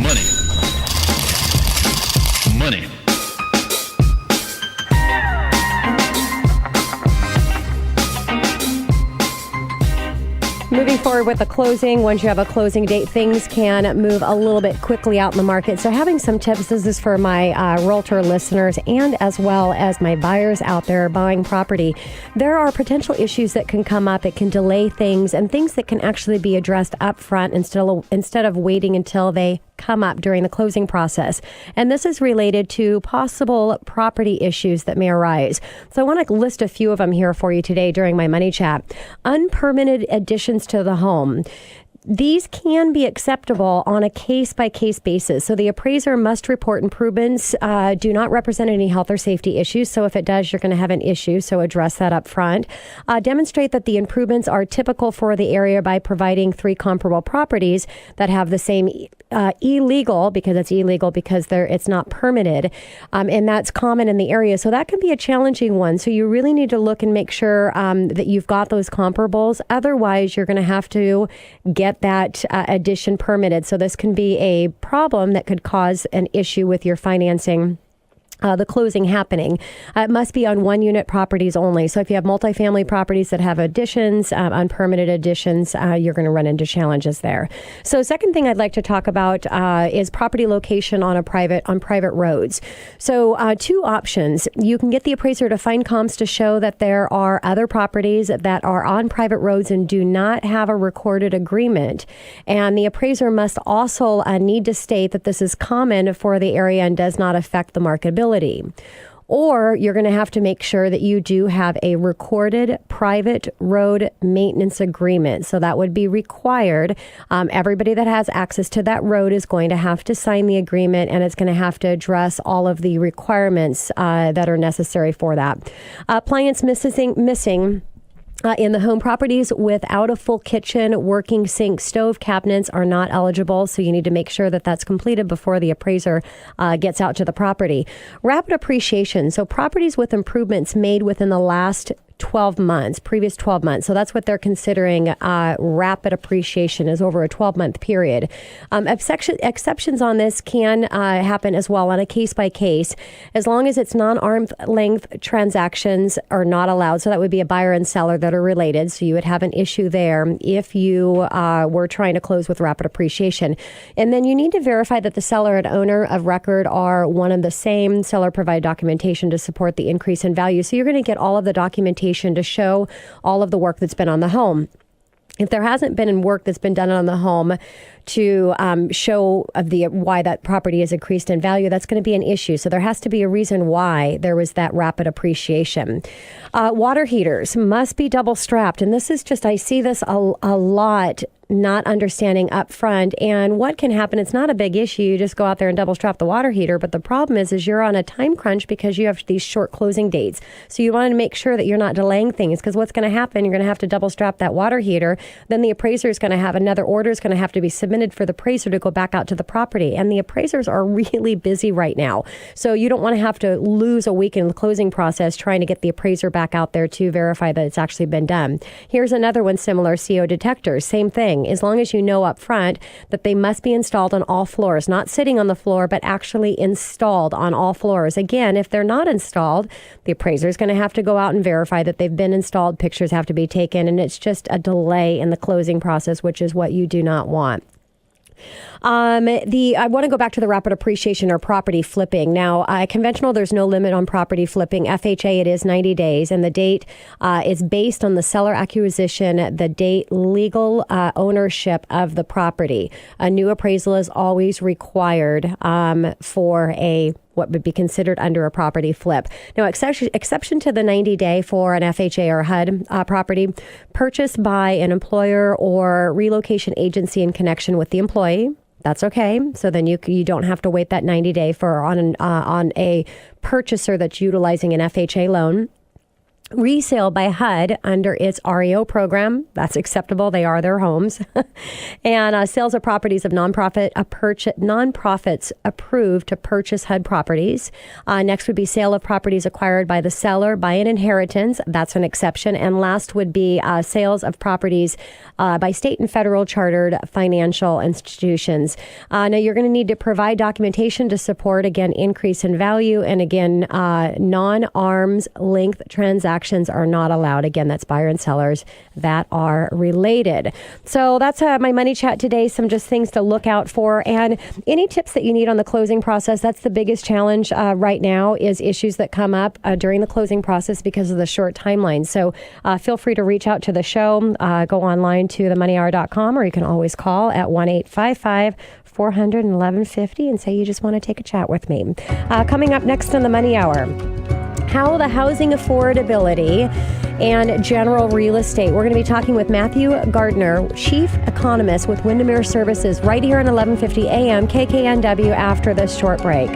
Money. Money. Moving forward with the closing, once you have a closing date, things can move a little bit quickly out in the market. So having some tips, this is for my realtor listeners and as well as my buyers out there buying property. There are potential issues that can come up. It can delay things and things that can actually be addressed up front instead of waiting until they come up during the closing process. And this is related to possible property issues that may arise. So I want to list a few of them here for you today during my money chat. Unpermitted additions to the home. These can be acceptable on a case-by-case basis. So the appraiser must report improvements, do not represent any health or safety issues. So if it does, you're going to have an issue. So address that up front. Demonstrate that the improvements are typical for the area by providing 3 comparable properties that have the same illegal, because it's not permitted. And that's common in the area. So that can be a challenging one. So you really need to look and make sure that you've got those comparables. Otherwise, you're going to have to get that addition permitted. So this can be a problem that could cause an issue with your financing. The closing happening. It must be on 1-unit properties only. So if you have multifamily properties that have additions, unpermitted additions, you're going to run into challenges there. So second thing I'd like to talk about is property location on private roads. So 2 options. You can get the appraiser to find comps to show that there are other properties that are on private roads and do not have a recorded agreement. And the appraiser must also need to state that this is common for the area and does not affect the marketability. Or you're going to have to make sure that you do have a recorded private road maintenance agreement. So that would be required. Everybody that has access to that road is going to have to sign the agreement, and it's going to have to address all of the requirements that are necessary for that. Appliance missing. In the home, properties without a full kitchen, working sink, stove, cabinets are not eligible. So you need to make sure that that's completed before the appraiser gets out to the property. Rapid appreciation. So properties with improvements made within the last 12 months, previous 12 months. So that's what they're considering rapid appreciation is over a 12-month period. Exceptions on this can happen as well on a case-by-case, as long as it's non-arm's length transactions are not allowed. So that would be a buyer and seller that are related. So you would have an issue there if you were trying to close with rapid appreciation. And then you need to verify that the seller and owner of record are one and the same. Seller provide documentation to support the increase in value. So you're going to get all of the documentation to show all of the work that's been on the home. If there hasn't been work that's been done on the home to show why that property is increased in value, that's going to be an issue. So there has to be a reason why there was that rapid appreciation. Water heaters must be double strapped. And this is just, I see this a lot, not understanding up front. And what can happen, it's not a big issue. You just go out there and double strap the water heater. But the problem is you're on a time crunch because you have these short closing dates. So you want to make sure that you're not delaying things, because what's going to happen, you're going to have to double strap that water heater. Then the appraiser is going to have another order is going to have to be submitted for the appraiser to go back out to the property. And the appraisers are really busy right now. So you don't want to have to lose a week in the closing process trying to get the appraiser back out there to verify that it's actually been done. Here's another one similar, CO detectors, same thing. As long as you know up front that they must be installed on all floors, not sitting on the floor, but actually installed on all floors. Again, if they're not installed, the appraiser is going to have to go out and verify that they've been installed. Pictures have to be taken, and it's just a delay in the closing process, which is what you do not want. I want to go back to the rapid appreciation or property flipping. Now, conventional, there's no limit on property flipping. FHA, it is 90 days, and the date is based on the seller acquisition, the date legal ownership of the property. A new appraisal is always required for what would be considered under a property flip. Now, exception to the 90-day for an FHA or HUD property purchased by an employer or relocation agency in connection with the employee. That's okay. So then you don't have to wait that 90-day on a purchaser that's utilizing an FHA loan. Resale by HUD under its REO program. That's acceptable. They are their homes. And sales of properties of nonprofits approved to purchase HUD properties. Next would be sale of properties acquired by the seller by an inheritance. That's an exception. And last would be sales of properties by state and federal chartered financial institutions. Now, you're going to need to provide documentation to support, again, increase in value. And again, non-arm's length transactions are not allowed. Again, that's buyer and sellers that are related. So that's my money chat today. Some just things to look out for. And any tips that you need on the closing process, that's the biggest challenge right now, is issues that come up during the closing process because of the short timeline. So feel free to reach out to the show. Go online to themoneyhour.com, or you can always call at 1-855-400-1150 and say you just want to take a chat with me. Coming up next on the Money Hour, how the housing affordability and general real estate. We're going to be talking with Matthew Gardner, Chief Economist with Windermere Services, right here on 1150 AM KKNW after this short break.